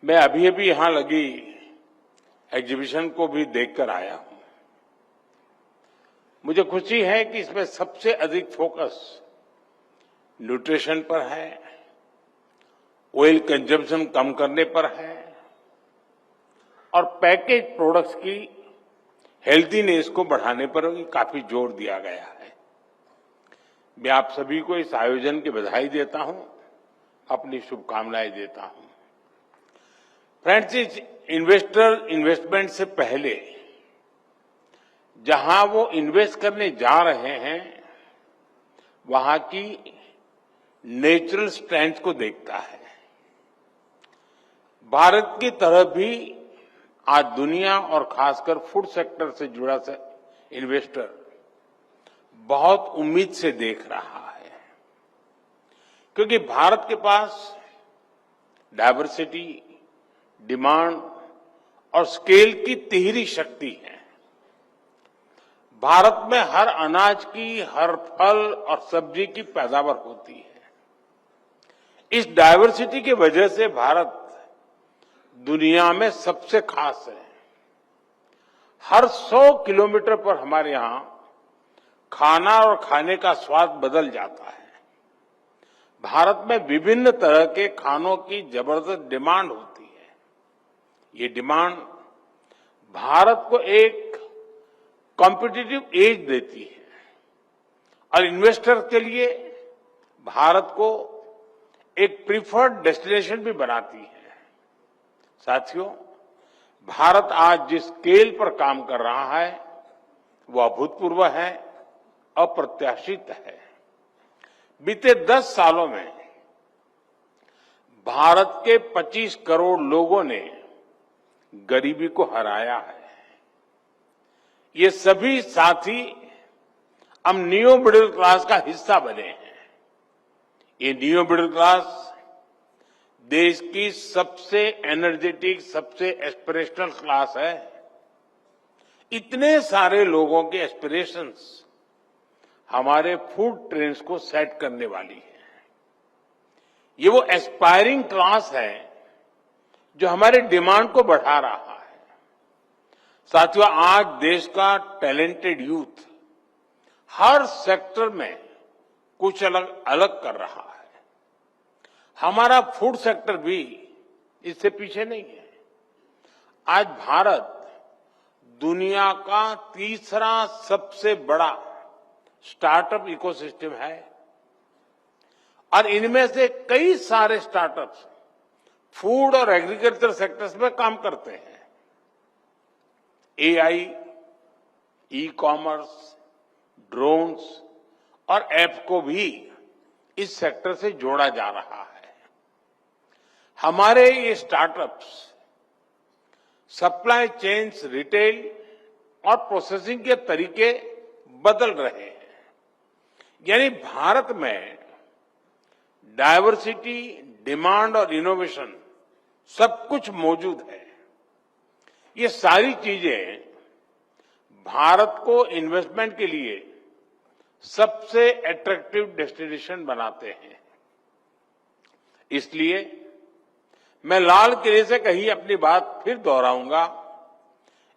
मैं अभी यहां लगी एग्जीबिशन को भी देखकर आया हूं। मुझे खुशी है कि इसमें सबसे अधिक फोकस न्यूट्रिशन पर है, ऑयल कंजम्पशन कम करने पर है और पैकेज प्रोडक्ट्स की हेल्थीनेस को बढ़ाने पर भी काफी जोर दिया गया है। मैं आप सभी को इस आयोजन की बधाई देता हूं, अपनी शुभकामनाएं देता हूं। फ्रेंड्स, इस इन्वेस्टमेंट से पहले जहां वो इन्वेस्ट करने जा रहे हैं वहां की नेचुरल स्ट्रेंथ को देखता है। भारत की तरफ भी आज दुनिया और खासकर फूड सेक्टर से जुड़ा इन्वेस्टर बहुत उम्मीद से देख रहा है, क्योंकि भारत के पास डायवर्सिटी, डिमांड और स्केल की तिहरी शक्ति है। भारत में हर अनाज की, हर फल और सब्जी की पैदावार होती है। इस डायवर्सिटी की वजह से भारत दुनिया में सबसे खास है। हर 100 किलोमीटर पर हमारे यहां खाना और खाने का स्वाद बदल जाता है। भारत में विभिन्न तरह के खानों की जबरदस्त डिमांड होती है। ये डिमांड भारत को एक कॉम्पिटिटिव एज देती है और इन्वेस्टर के लिए भारत को एक प्रीफर्ड डेस्टिनेशन भी बनाती है। साथियों, भारत आज जिस स्केल पर काम कर रहा है वह अभूतपूर्व है, अप्रत्याशित है। बीते 10 सालों में भारत के 25 करोड़ लोगों ने गरीबी को हराया है। ये सभी साथी अब नियो मिडिल क्लास का हिस्सा बने हैं। ये नियो मिडिल क्लास देश की सबसे एनर्जेटिक, सबसे एस्पिरेशनल क्लास है। इतने सारे लोगों के एस्पिरेशंस हमारे फूड ट्रेंड्स को सेट करने वाली है। ये वो एस्पायरिंग क्लास है जो हमारे डिमांड को बढ़ा रहा है। साथियों, आज देश का टैलेंटेड यूथ हर सेक्टर में कुछ अलग कर रहा है। हमारा फूड सेक्टर भी इससे पीछे नहीं है। आज भारत दुनिया का तीसरा सबसे बड़ा स्टार्टअप इकोसिस्टम है और इनमें से कई सारे स्टार्टअप्स फूड और एग्रीकल्चर सेक्टर्स में काम करते हैं। एआई, ई कॉमर्स, ड्रोन्स और ऐप को भी इस सेक्टर से जोड़ा जा रहा है। हमारे ये स्टार्टअप्स सप्लाई चेन्स, रिटेल और प्रोसेसिंग के तरीके बदल रहे हैं। यानी भारत में डायवर्सिटी, डिमांड और इनोवेशन सब कुछ मौजूद है। ये सारी चीजें भारत को इन्वेस्टमेंट के लिए सबसे अट्रैक्टिव डेस्टिनेशन बनाते हैं। इसलिए मैं लाल किले से कही अपनी बात फिर दोहराऊंगा,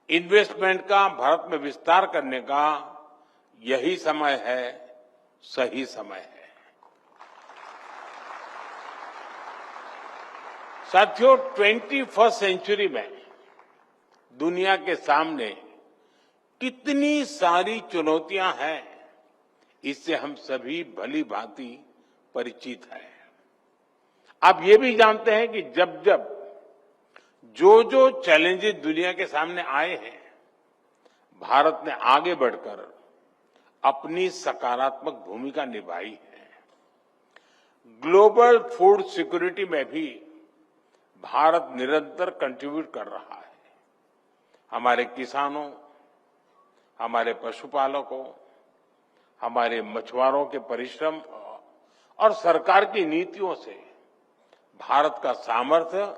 इन्वेस्टमेंट का भारत में विस्तार करने का यही समय है, सही समय है। साथियों, 21वीं सेंचुरी में दुनिया के सामने कितनी सारी चुनौतियां हैं, इससे हम सभी भली भांति परिचित हैं। आप ये भी जानते हैं कि जब जब जो चैलेंजेस दुनिया के सामने आए हैं, भारत ने आगे बढ़कर अपनी सकारात्मक भूमिका निभाई है। ग्लोबल फूड सिक्योरिटी में भी भारत निरंतर कंट्रीब्यूट कर रहा है। हमारे किसानों, हमारे पशुपालकों, हमारे मछुआरों के परिश्रम और सरकार की नीतियों से भारत का सामर्थ्य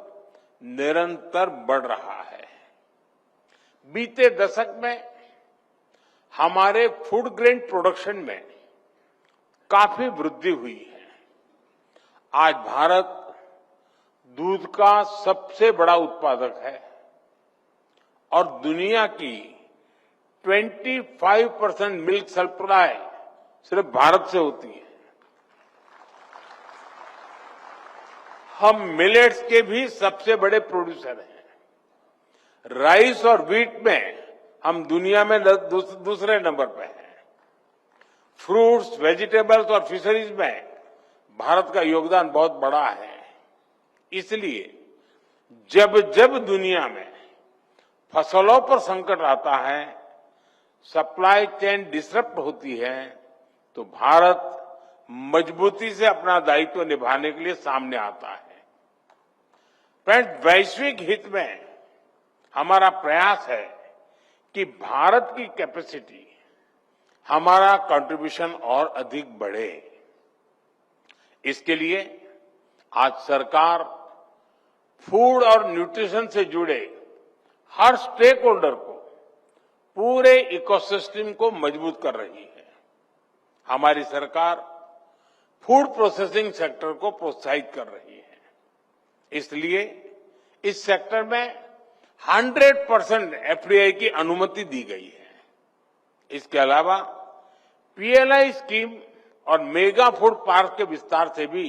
निरंतर बढ़ रहा है। बीते दशक में हमारे फूड ग्रेन प्रोडक्शन में काफी वृद्धि हुई है। आज भारत दूध का सबसे बड़ा उत्पादक है और दुनिया की 25% मिल्क सप्लाई सिर्फ भारत से होती है। हम मिलेट्स के भी सबसे बड़े प्रोड्यूसर हैं। राइस और व्हीट में हम दुनिया में दूसरे नंबर पे हैं। फ्रूट्स, वेजिटेबल्स और फिशरीज में भारत का योगदान बहुत बड़ा है। इसलिए जब जब दुनिया में फसलों पर संकट आता है, सप्लाई चेन डिसरप्ट होती है, तो भारत मजबूती से अपना दायित्व निभाने के लिए सामने आता है। फ्रेंड्स, वैश्विक हित में हमारा प्रयास है कि भारत की कैपेसिटी, हमारा कंट्रीब्यूशन और अधिक बढ़े। इसके लिए आज सरकार फूड और न्यूट्रिशन से जुड़े हर स्टेक होल्डर को, पूरे इकोसिस्टम को मजबूत कर रही है। हमारी सरकार फूड प्रोसेसिंग सेक्टर को प्रोत्साहित कर रही है। इसलिए इस सेक्टर में 100% एफडीआई की अनुमति दी गई है। इसके अलावा पीएलआई स्कीम और मेगा फूड पार्क के विस्तार से भी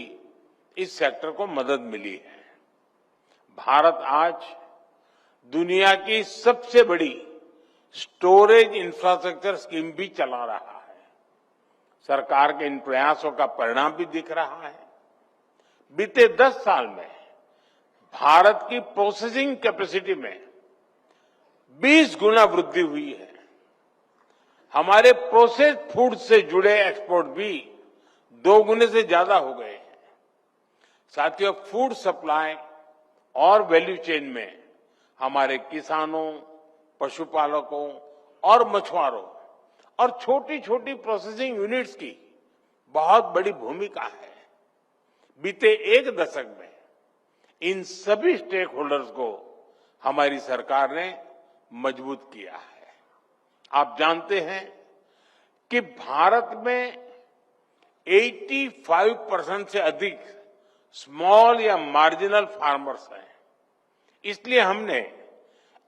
इस सेक्टर को मदद मिली है। भारत आज दुनिया की सबसे बड़ी स्टोरेज इंफ्रास्ट्रक्चर स्कीम भी चला रहा है। सरकार के इन प्रयासों का परिणाम भी दिख रहा है। बीते 10 साल में भारत की प्रोसेसिंग कैपेसिटी में 20 गुना वृद्धि हुई है। हमारे प्रोसेस्ड फूड से जुड़े एक्सपोर्ट भी 2 गुने से ज्यादा हो गए हैं। साथियों, फूड सप्लाई और वैल्यू चेन में हमारे किसानों, पशुपालकों और मछुआरों और छोटी छोटी प्रोसेसिंग यूनिट्स की बहुत बड़ी भूमिका है। बीते 1 दशक में इन सभी स्टेक होल्डर्स को हमारी सरकार ने मजबूत किया है। आप जानते हैं कि भारत में 85% से अधिक स्मॉल या मार्जिनल फार्मर्स हैं। इसलिए हमने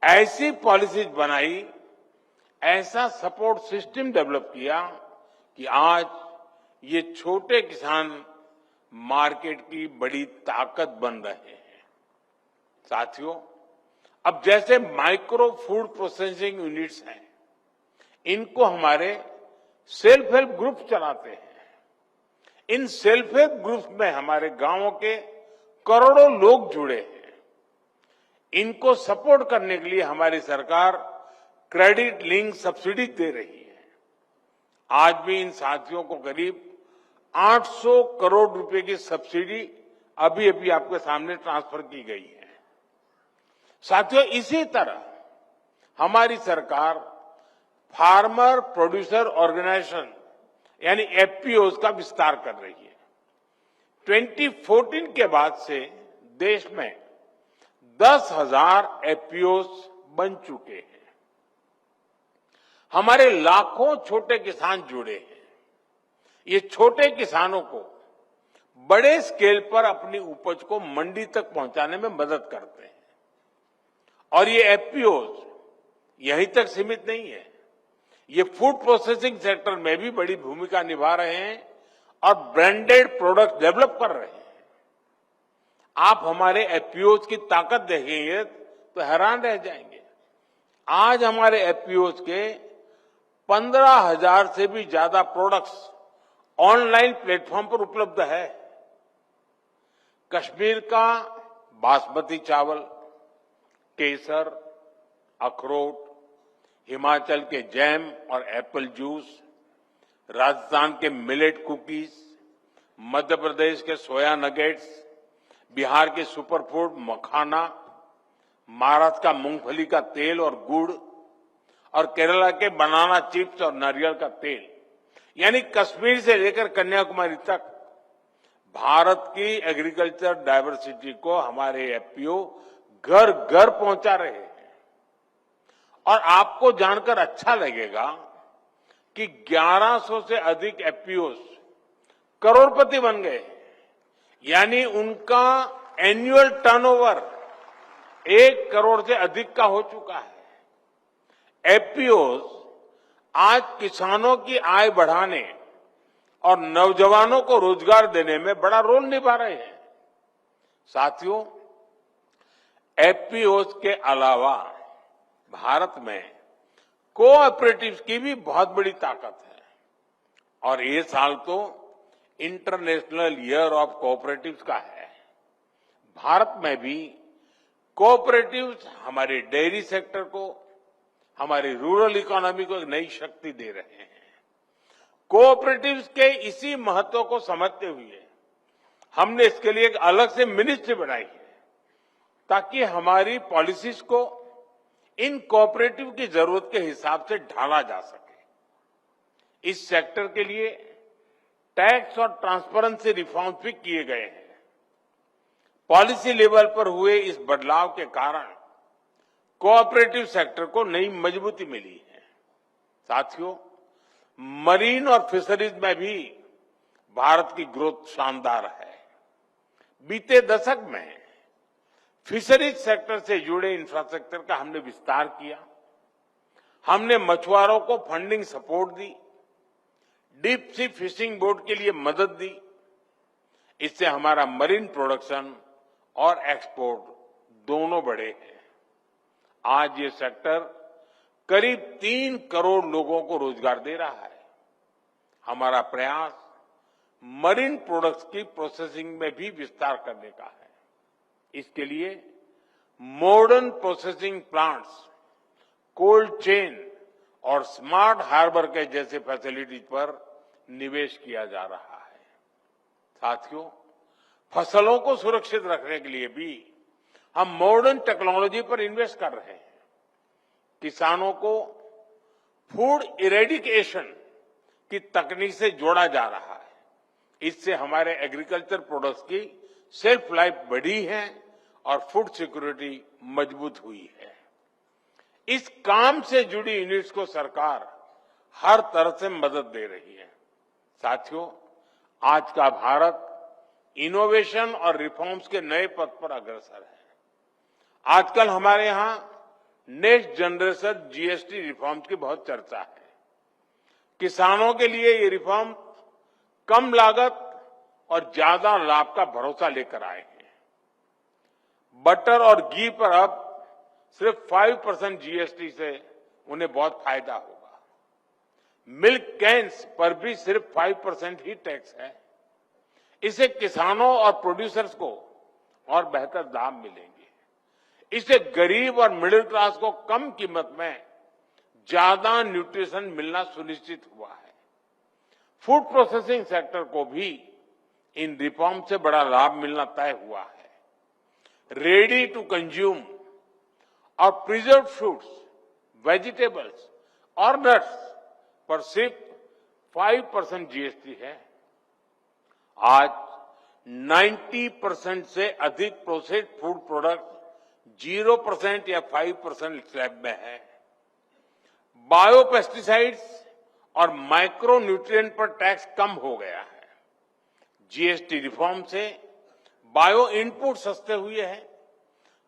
ऐसी पॉलिसीज बनाई, ऐसा सपोर्ट सिस्टम डेवलप किया कि आज ये छोटे किसान मार्केट की बड़ी ताकत बन रहे हैं। साथियों, अब जैसे माइक्रो फूड प्रोसेसिंग यूनिट्स हैं, इनको हमारे सेल्फ हेल्प ग्रुप चलाते हैं। इन सेल्फ हेल्प ग्रुप में हमारे गांवों के करोड़ों लोग जुड़े हैं। इनको सपोर्ट करने के लिए हमारी सरकार क्रेडिट लिंक सब्सिडी दे रही है। आज भी इन साथियों को करीब 800 करोड़ रुपए की सब्सिडी अभी अभी आपके सामने ट्रांसफर की गई है। साथियों, इसी तरह हमारी सरकार फार्मर प्रोड्यूसर ऑर्गेनाइजेशन यानी एफपीओज का विस्तार कर रही है। 2014 के बाद से देश में 10,000 एफपीओज बन चुके हैं। हमारे लाखों छोटे किसान जुड़े हैं। ये छोटे किसानों को बड़े स्केल पर अपनी उपज को मंडी तक पहुंचाने में मदद करते हैं। और ये एफपीओज यहीं तक सीमित नहीं है, ये फूड प्रोसेसिंग सेक्टर में भी बड़ी भूमिका निभा रहे हैं और ब्रांडेड प्रोडक्ट डेवलप कर रहे हैं। आप हमारे एफपीओज की ताकत देखेंगे तो हैरान रह जाएंगे। आज हमारे एफपीओज के 15,000 से भी ज्यादा प्रोडक्ट्स ऑनलाइन प्लेटफॉर्म पर उपलब्ध है। कश्मीर का बासमती चावल, केसर, अखरोट, हिमाचल के जैम और एप्पल जूस, राजस्थान के मिलेट कुकीज, मध्य प्रदेश के सोया नगेट्स, बिहार के सुपरफूड मखाना, महाराष्ट्र का मूंगफली का तेल और गुड़ और केरला के बनाना चिप्स और नारियल का तेल, यानी कश्मीर से लेकर कन्याकुमारी तक भारत की एग्रीकल्चर डायवर्सिटी को हमारे एफपीओ घर घर पहुंचा रहे हैं। और आपको जानकर अच्छा लगेगा कि 1100 से अधिक एफपीओ करोड़पति बन गए, यानी उनका एनुअल टर्नओवर 1 करोड़ से अधिक का हो चुका है। एफपीओज आज किसानों की आय बढ़ाने और नौजवानों को रोजगार देने में बड़ा रोल निभा रहे हैं। साथियों, एफपीओज के अलावा भारत में कोऑपरेटिव्स की भी बहुत बड़ी ताकत है और ये साल तो इंटरनेशनल ईयर ऑफ कोऑपरेटिव्स का है। भारत में भी कोऑपरेटिव्स हमारे डेयरी सेक्टर को, हमारी रूरल इकोनॉमी को एक नई शक्ति दे रहे हैं। कोऑपरेटिव्स के इसी महत्व को समझते हुए हमने इसके लिए एक अलग से मिनिस्ट्री बनाई है ताकि हमारी पॉलिसीज को इन कोऑपरेटिव की जरूरत के हिसाब से ढाला जा सके। इस सेक्टर के लिए टैक्स और ट्रांसपेरेंसी रिफॉर्म्स भी किए गए हैं। पॉलिसी लेवल पर हुए इस बदलाव के कारण कोऑपरेटिव सेक्टर को नई मजबूती मिली है। साथियों, मरीन और फिशरीज में भी भारत की ग्रोथ शानदार है। बीते दशक में फिशरीज सेक्टर से जुड़े इंफ्रास्ट्रक्चर का हमने विस्तार किया। हमने मछुआरों को फंडिंग सपोर्ट दी, डीप सी फिशिंग बोट के लिए मदद दी। इससे हमारा मरीन प्रोडक्शन और एक्सपोर्ट दोनों बढ़े हैं। आज ये सेक्टर करीब 3 करोड़ लोगों को रोजगार दे रहा है। हमारा प्रयास मरीन प्रोडक्ट्स की प्रोसेसिंग में भी विस्तार करने का है। इसके लिए modern processing plants, cold chain और स्मार्ट हार्बर के जैसे फैसिलिटीज पर निवेश किया जा रहा है। साथियों, फसलों को सुरक्षित रखने के लिए भी हम मॉडर्न टेक्नोलॉजी पर इन्वेस्ट कर रहे हैं। किसानों को फूड इरेडिकेशन की तकनीक से जोड़ा जा रहा है। इससे हमारे एग्रीकल्चर प्रोडक्ट्स की सेल्फ लाइफ बढ़ी है और फूड सिक्योरिटी मजबूत हुई है। इस काम से जुड़ी यूनिट्स को सरकार हर तरह से मदद दे रही है। साथियों, आज का भारत इनोवेशन और रिफॉर्म्स के नए पथ पर अग्रसर है। आजकल हमारे यहां नेक्स्ट जनरेशन जीएसटी रिफॉर्म्स की बहुत चर्चा है। किसानों के लिए ये रिफॉर्म कम लागत और ज्यादा लाभ का भरोसा लेकर आए हैं। बटर और घी पर अब सिर्फ 5% जीएसटी से उन्हें बहुत फायदा होगा। मिल्क कैन्स पर भी सिर्फ 5% ही टैक्स है। इससे किसानों और प्रोड्यूसर्स को और बेहतर दाम मिलेंगे। इससे गरीब और मिडिल क्लास को कम कीमत में ज्यादा न्यूट्रिशन मिलना सुनिश्चित हुआ है। फूड प्रोसेसिंग सेक्टर को भी इन रिफॉर्म से बड़ा लाभ मिलना तय हुआ है। रेडी टू कंज्यूम और प्रिजर्व फ्रूट्स, वेजिटेबल्स और नट्स पर सिर्फ 5% जीएसटी है। आज 90% से अधिक प्रोसेस्ड फूड प्रोडक्ट 0% या 5% स्लैब में है। बायोपेस्टिसाइड्स और माइक्रो न्यूट्रिएंट पर टैक्स कम हो गया है। जीएसटी रिफॉर्म से बायो इनपुट सस्ते हुए हैं।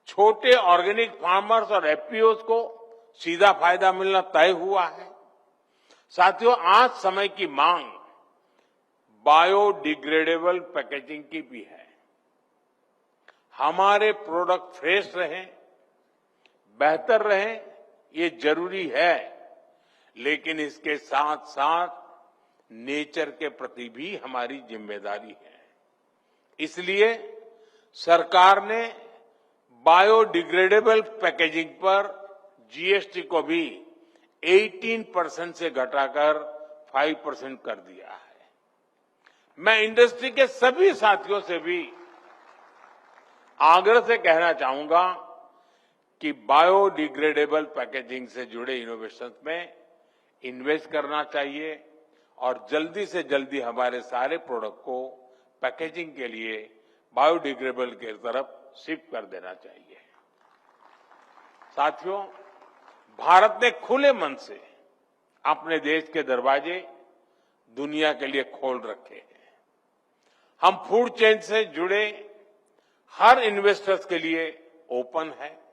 छोटे ऑर्गेनिक फार्मर्स और एफपीओज को सीधा फायदा मिलना तय हुआ है। साथियों, आज समय की मांग बायोडिग्रेडेबल पैकेजिंग की भी है। हमारे प्रोडक्ट फ्रेश रहें, बेहतर रहें, ये जरूरी है, लेकिन इसके साथ साथ नेचर के प्रति भी हमारी जिम्मेदारी है। इसलिए सरकार ने बायोडिग्रेडेबल पैकेजिंग पर जीएसटी को भी 18% से घटाकर 5% कर दिया है। मैं इंडस्ट्री के सभी साथियों से भी आग्रह से कहना चाहूंगा कि बायोडिग्रेडेबल पैकेजिंग से जुड़े इनोवेशन में इन्वेस्ट करना चाहिए और जल्दी से जल्दी हमारे सारे प्रोडक्ट को पैकेजिंग के लिए बायोडिग्रेडेबल की तरफ शिफ्ट कर देना चाहिए। साथियों, भारत ने खुले मन से अपने देश के दरवाजे दुनिया के लिए खोल रखे हैं। हम फूड चेन से जुड़े हर इन्वेस्टर्स के लिए ओपन है।